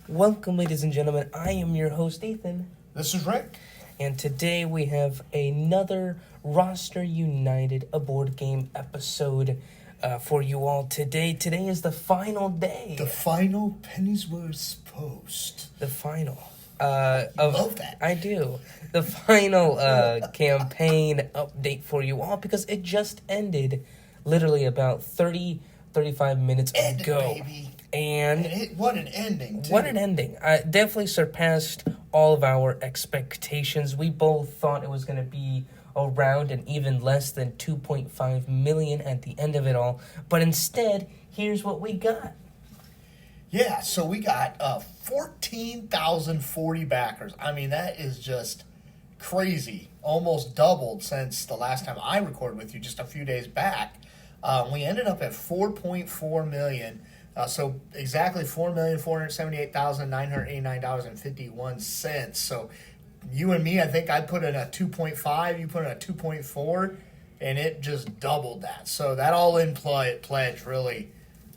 Welcome, ladies and gentlemen. I am your host, Ethan. This is Rick. And today we have another Roster United, a board game episode for you all today. Today is the final day. The final Pennyworth post. The final. Love that. I do. The final campaign update for you all because it just ended literally about 35 minutes ago. Baby. And what an ending, too. What an ending. Definitely surpassed all of our expectations. We both thought it was going to be around and even less than 2.5 million at the end of it all. But instead, here's what we got. Yeah, so we got 14,040 backers. I mean, that is just crazy. Almost doubled since the last time I recorded with you just a few days back. We ended up at 4.4 million. So exactly $4,478,989.51. So you and me, I think I put in a 2.5, you put in a 2.4, and it just doubled that. So that all-in pledge really,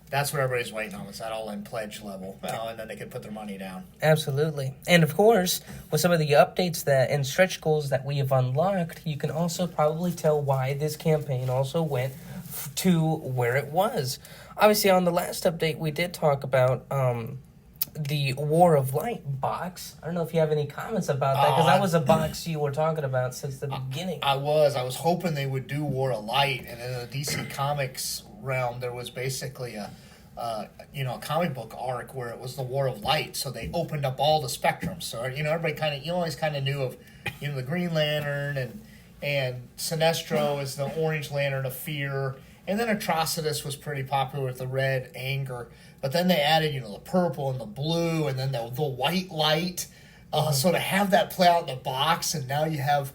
that's what everybody's waiting on, is that all-in pledge level. And then they could put their money down. Absolutely. And of course, with some of the updates that and stretch goals that we have unlocked, you can also probably tell why this campaign also went to where it was. Obviously, on the last update, we did talk about the War of Light box. I don't know if you have any comments about that, because that was a box you were talking about since the beginning. I was hoping they would do War of Light, and in the DC Comics realm, there was basically a comic book arc where it was the War of Light, so they opened up all the spectrums. So, everybody always kind of knew of, the Green Lantern, and Sinestro is the Orange Lantern of Fear. And then Atrocitus was pretty popular with the red Anger. But then they added, the purple and the blue and then the white light. So to have that play out in the box, and now you have,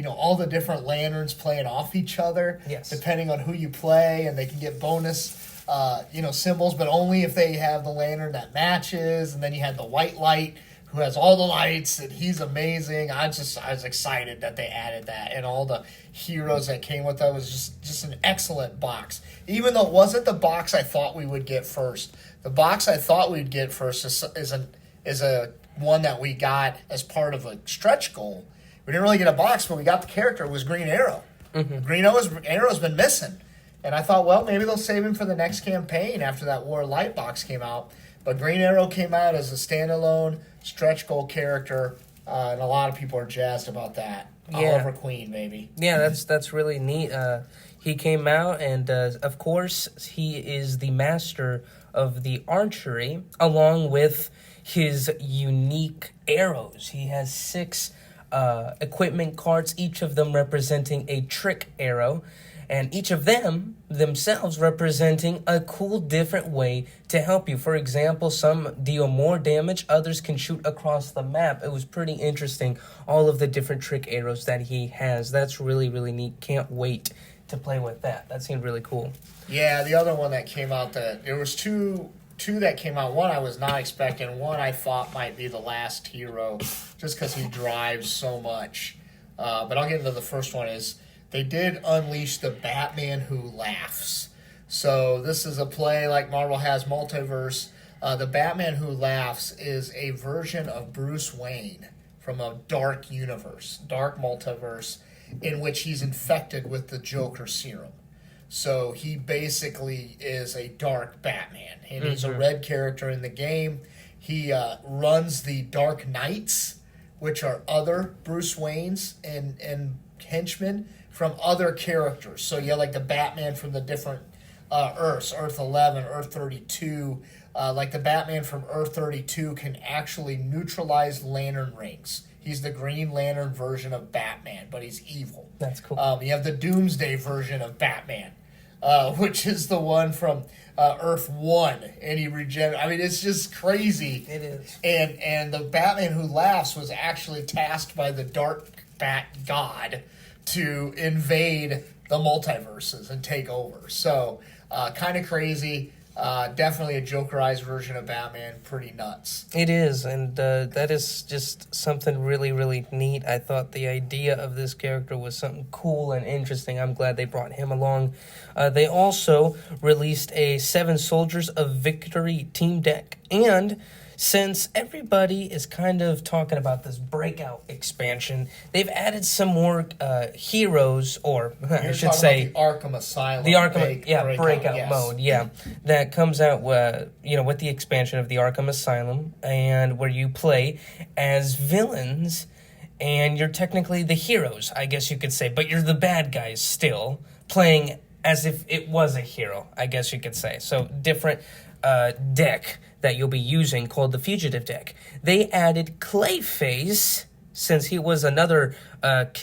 all the different lanterns playing off each other. Yes. Depending on who you play, and they can get bonus, symbols, but only if they have the lantern that matches. And then you had the white light, who has all the lights, and he's amazing. I was excited that they added that, and all the heroes that came with that was just an excellent box. Even though it wasn't the box I thought we would get first. The box I thought we'd get first is a one that we got as part of a stretch goal. We didn't really get a box, but we got the character. It was Green Arrow. Mm-hmm. Green Arrow's been missing. And I thought, well, maybe they'll save him for the next campaign after that War Light box came out. But Green Arrow came out as a standalone stretch goal character, and a lot of people are jazzed about that. Yeah. Oliver Queen, maybe. Yeah, that's really neat. He came out, and of course, he is the master of the archery, along with his unique arrows. He has 6 equipment cards, each of them representing a trick arrow, and each of them themselves representing a cool different way to help you. For example, some deal more damage, others can shoot across the map. It was pretty interesting, all of the different trick arrows that he has. That's really, really neat. Can't wait to play with that. That seemed really cool. Yeah, the other one that came out, there was two that came out. One I was not expecting. One I thought might be the last hero, just because he drives so much. But I'll get into the first one. They did unleash the Batman Who Laughs. So this is a play like Marvel has Multiverse. The Batman Who Laughs is a version of Bruce Wayne from a dark universe, dark multiverse, in which he's infected with the Joker serum. So he basically is a dark Batman, and he's a red character in the game. He runs the Dark Knights, which are other Bruce Waynes and henchmen from other characters. So you have like the Batman from the different Earths, Earth 11, Earth 32. Like the Batman from Earth 32 can actually neutralize lantern rings. He's the Green Lantern version of Batman, but he's evil. That's cool. You have the Doomsday version of Batman, which is the one from Earth 1, and he regenerates. I mean, it's just crazy. It is. And the Batman Who Laughs was actually tasked by the Dark Bat God to invade the multiverses and take over. So, kind of crazy. Definitely a Jokerized version of Batman. Pretty nuts. It is, and that is just something really, really neat. I thought the idea of this character was something cool and interesting. I'm glad they brought him along. They also released a 7 Soldiers of Victory team deck, and since everybody is kind of talking about this breakout expansion, they've added some more heroes, or I should say, the Arkham Asylum. the Arkham breakout yes. mode, that comes out, with the expansion of the Arkham Asylum, and where you play as villains, and you're technically the heroes, I guess you could say, but you're the bad guys still, playing as if it was a hero, I guess you could say. So different deck that you'll be using called the Fugitive deck. They added Clayface, since he was another another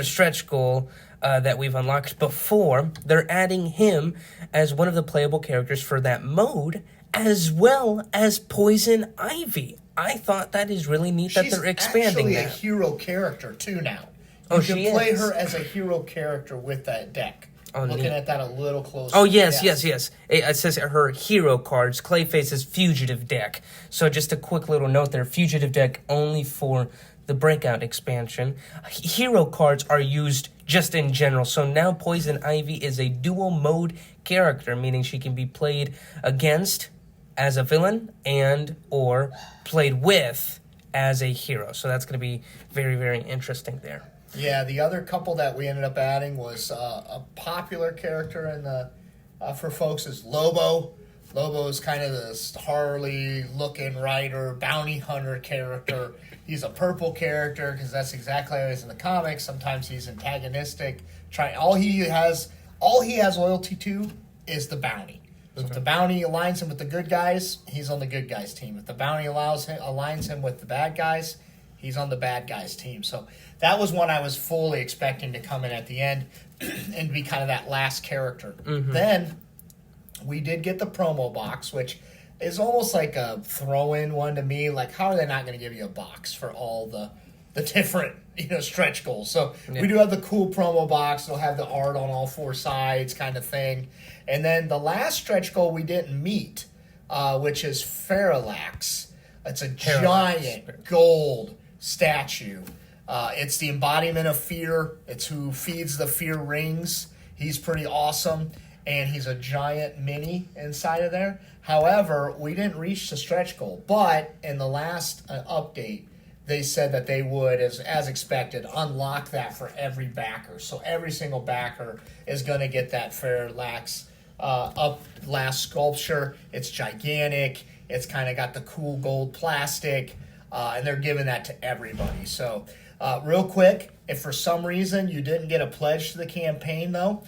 stretch goal that we've unlocked before. They're adding him as one of the playable characters for that mode, as well as Poison Ivy. I thought that is really neat that they're expanding She's that. actually a hero character, too, now. You can play her as a hero character with that deck. Looking at that a little closer. Oh, yes. It says her hero cards, Clayface's Fugitive deck. So just a quick little note there. Fugitive deck only for the Breakout expansion. Hero cards are used just in general. So now Poison Ivy is a dual mode character, meaning she can be played against as a villain and or played with as a hero. So that's going to be very, very interesting there. Yeah, the other couple that we ended up adding was a popular character in the for folks is Lobo. Lobo is kind of this Harley-looking rider, bounty hunter character. He's a purple character because that's exactly how he is in the comics. Sometimes he's antagonistic. All he has loyalty to is the bounty. So if the bounty aligns him with the good guys, he's on the good guys team. If the bounty aligns him with the bad guys, he's on the bad guys team. So that was one I was fully expecting to come in at the end and be kind of that last character. Mm-hmm. Then we did get the promo box, which is almost like a throw-in one to me. Like, how are they not going to give you a box for all the different stretch goals? So we do have the cool promo box. It'll have the art on all four sides kind of thing. And then the last stretch goal we didn't meet, which is Parallax. It's a giant gold statue. It's the embodiment of fear. It's who feeds the fear rings. He's pretty awesome, and he's a giant mini inside of there. However, we didn't reach the stretch goal, but in the last update, they said that they would, as expected, unlock that for every backer. So every single backer is going to get that Parallax last sculpture. It's gigantic. It's kind of got the cool gold plastic, and they're giving that to everybody. So real quick, if for some reason you didn't get a pledge to the campaign, though,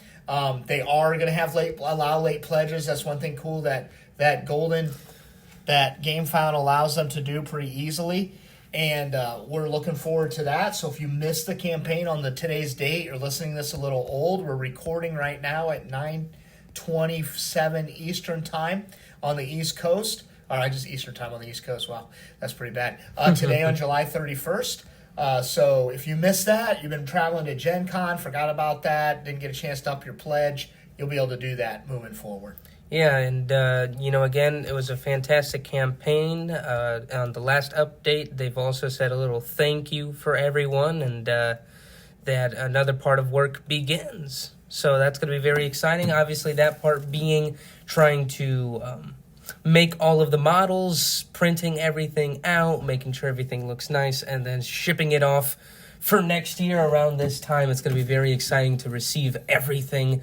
they are going to allow late pledges. That's one thing cool that GameFound allows them to do pretty easily. And we're looking forward to that. So if you missed the campaign on today's date, you're listening to this a little old, we're recording right now at 9:27 Eastern Time on the East Coast. All right, just Eastern Time on the East Coast. Wow, that's pretty bad. Today on July 31st. So if you missed that, you've been traveling to Gen Con, forgot about that, didn't get a chance to up your pledge, you'll be able to do that moving forward. Yeah, and, again, it was a fantastic campaign. On the last update, they've also said a little thank you for everyone, and that another part of work begins. So that's going to be very exciting. Obviously, that part being trying to make all of the models, printing everything out, making sure everything looks nice, and then shipping it off for next year around this time. It's going to be very exciting to receive everything.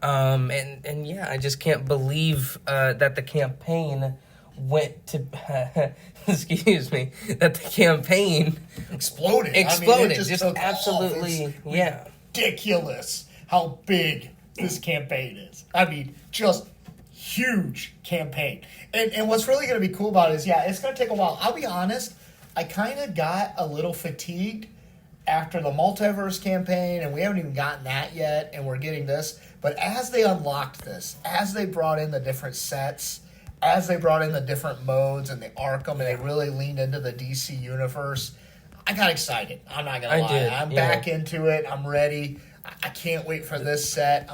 I just can't believe that the campaign went to excuse me, that the campaign exploded. I mean, it just absolutely ridiculous how big this campaign is. I mean, just huge campaign. And what's really going to be cool about it is, it's going to take a while. I'll be honest, I kind of got a little fatigued after the multiverse campaign, and we haven't even gotten that yet, and we're getting this. But as they unlocked this, as they brought in the different sets, as they brought in the different modes and the Arkham, and they really leaned into the DC universe, I got excited. I'm not going to lie. I'm back into it. I'm ready. I can't wait for this set.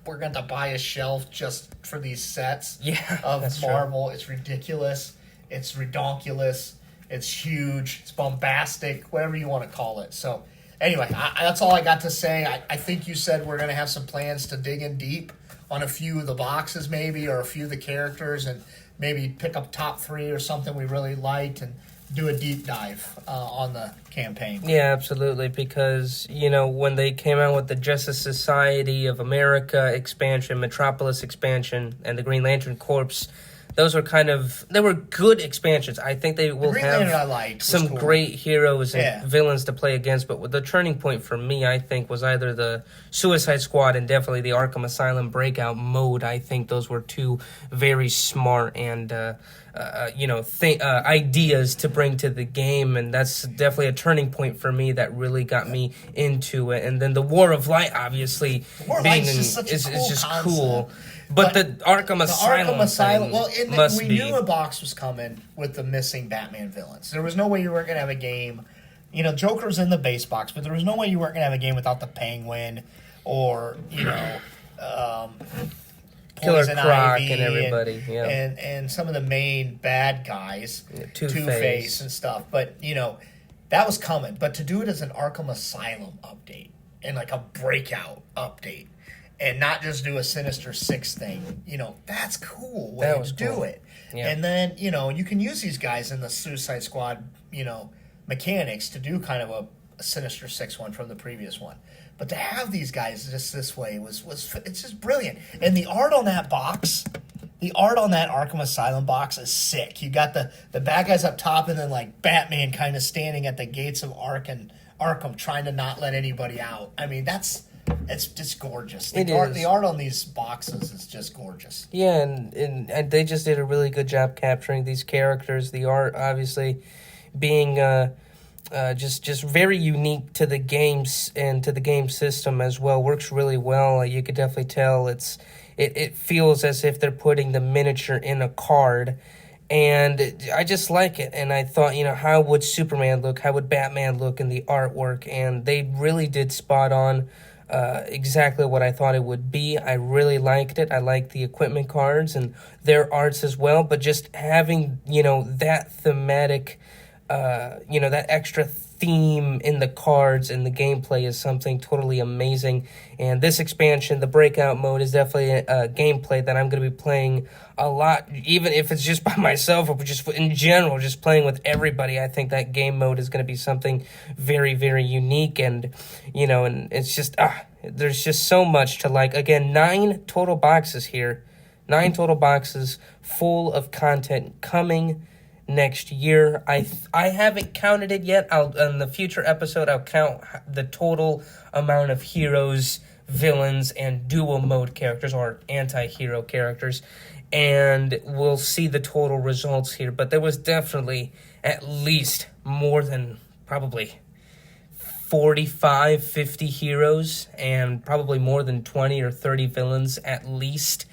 We're going to buy a shelf just for these sets of Marvel. True. It's ridiculous. It's redonkulous. It's huge. It's bombastic, whatever you want to call it. So anyway, that's all I got to say. I think you said we're going to have some plans to dig in deep on a few of the boxes maybe, or a few of the characters, and maybe pick up top 3 or something we really liked and do a deep dive on the campaign. Yeah, absolutely, because, when they came out with the Justice Society of America expansion, Metropolis expansion, and the Green Lantern Corps, those were they were good expansions. I think they will have some great heroes and villains to play against, but the turning point for me, I think, was either the Suicide Squad and definitely the Arkham Asylum breakout mode. I think those were two very smart and ideas to bring to the game, and that's definitely a turning point for me that really got me into it. And then the War of Light, obviously, is just cool. But the Arkham Asylum we knew a box was coming with the missing Batman villains. There was no way you weren't going to have a game. Joker's in the base box, but there was no way you weren't going to have a game without the Penguin or, Killer Croc Ivy and everybody. And some of the main bad guys, Two-Face and stuff. But, that was coming. But to do it as an Arkham Asylum update and like a breakout update, and not just do a Sinister Six thing, that's cool way to do it. Yeah. And then, you can use these guys in the Suicide Squad, mechanics to do kind of a Sinister Six one from the previous one. But to have these guys just this way was it's just brilliant. And the art on that box, the art on that Arkham Asylum box is sick. You got the bad guys up top and then like Batman kind of standing at the gates of Arkham trying to not let anybody out. I mean, it's just gorgeous. The art on these boxes is just gorgeous. Yeah, and they just did a really good job capturing these characters. The art, obviously, being just very unique to the games and to the game system as well. Works really well. You could definitely tell it feels as if they're putting the miniature in a card. And I just like it. And I thought, how would Superman look? How would Batman look in the artwork? And they really did spot on exactly what I thought it would be. I really liked it. I liked the equipment cards and their arts as well. But just having, that thematic, that extra theme in the cards and the gameplay is something totally amazing. And this expansion, the breakout mode, is definitely a gameplay that I'm going to be playing a lot, even if it's just by myself or just in general, just playing with everybody. I think that game mode is going to be something very, very unique. And, and it's just, there's just so much to like. Again, 9 total boxes here. 9 total boxes full of content coming next year. I haven't counted it yet. In the future episode, I'll count the total amount of heroes, villains, and dual mode characters or anti-hero characters, and we'll see the total results here. But there was definitely at least more than probably 45, 50 heroes, and probably more than 20 or 30 villains at least.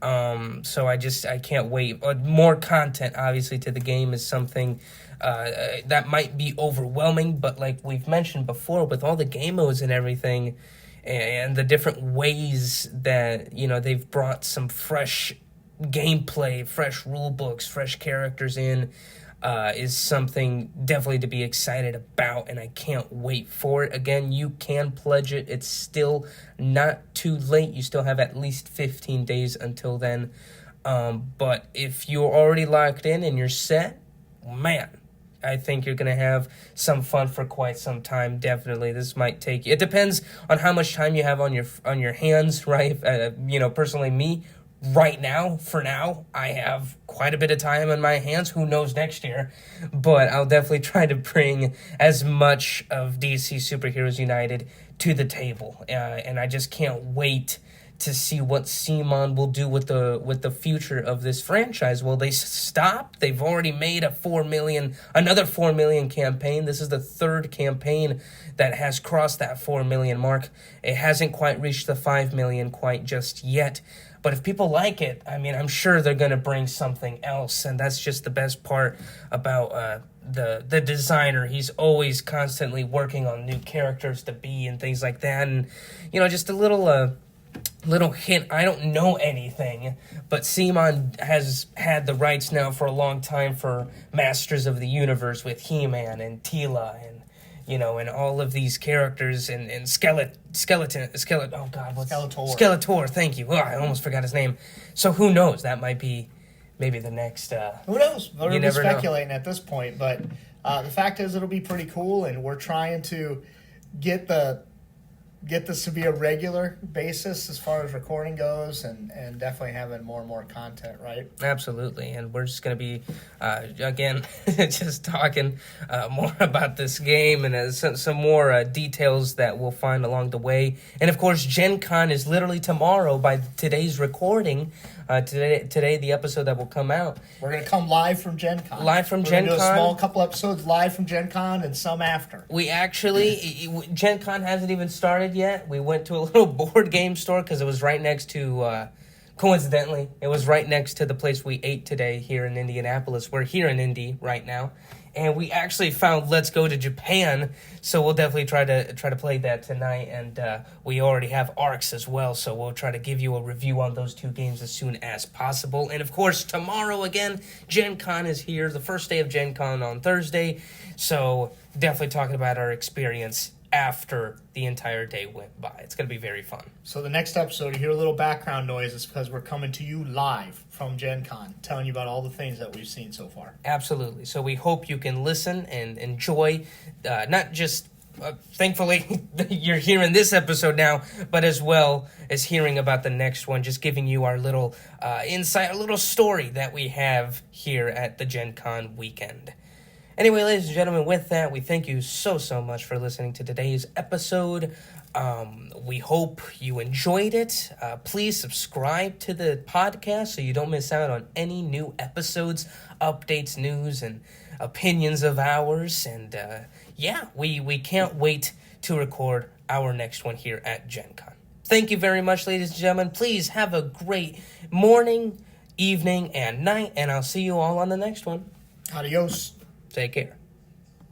So I can't wait. More content, obviously, to the game is something that might be overwhelming, but like we've mentioned before, with all the game modes and everything, and the different ways that, they've brought some fresh gameplay, fresh rule books, fresh characters in, is something definitely to be excited about, and I can't wait for it. Again, you can pledge it. It's still not too late. You still have at least 15 days until then. But if you're already locked in and you're set, man, I think you're going to have some fun for quite some time. Definitely. This might take you. It depends on how much time you have on your hands, right? Personally, me, right now, for now, I have quite a bit of time on my hands. Who knows next year? But I'll definitely try to bring as much of DC Superheroes United to the table. And I just can't wait to see what CMON will do with the future of this franchise. Will they stop? They've already made another 4 million campaign. This is the 3rd campaign that has crossed that 4 million mark. It hasn't quite reached the 5 million quite just yet. But if people like it, I mean, I'm sure they're going to bring something else. And that's just the best part about the designer. He's always constantly working on new characters to be and things like that. And, just a little hint, I don't know anything, but CMON has had the rights now for a long time for Masters of the Universe with He-Man and Teela and, and all of these characters and Skeletor, thank you. Oh, I almost forgot his name. So who knows? That might be maybe the next. Who knows? We're You never know. speculating at this point, but the fact is, it'll be pretty cool, and we're trying to get this to be a regular basis as far as recording goes, and definitely having more and more content, right? Absolutely, and we're just going to be, again, just talking more about this game and some more details that we'll find along the way. And, of course, Gen Con is literally tomorrow by today's recording. Today, the episode that will come out. We're going to come live from Gen Con. Live from Gen Con. We're going to do a small couple episodes live from Gen Con and some after. We actually, Gen Con hasn't even started yet. We went to a little board game store because it was right next to, coincidentally, it was right next to the place we ate today here in Indianapolis. We're here in Indy right now. And we actually found Let's Go to Japan, so we'll definitely try to play that tonight. And we already have Arcs as well, so we'll try to give you a review on those two games as soon as possible. And of course, tomorrow again, Gen Con is here, the first day of Gen Con on Thursday. So definitely talking about our experience after the entire day went by. It's going to be very fun. So the next episode, you hear a little background noise. It's because we're coming to you live from Gen Con, telling you about all the things that we've seen so far. Absolutely. So we hope you can listen and enjoy, not just, thankfully, you're hearing this episode now, but as well as hearing about the next one, just giving you our little insight, a little story that we have here at the Gen Con weekend. Anyway, ladies and gentlemen, with that, we thank you so much for listening to today's episode. We hope you enjoyed it. Please subscribe to the podcast so you don't miss out on any new episodes, updates, news, and opinions of ours. And we can't wait to record our next one here at Gen Con. Thank you very much, ladies and gentlemen. Please have a great morning, evening, and night, and I'll see you all on the next one. Adios. Take care.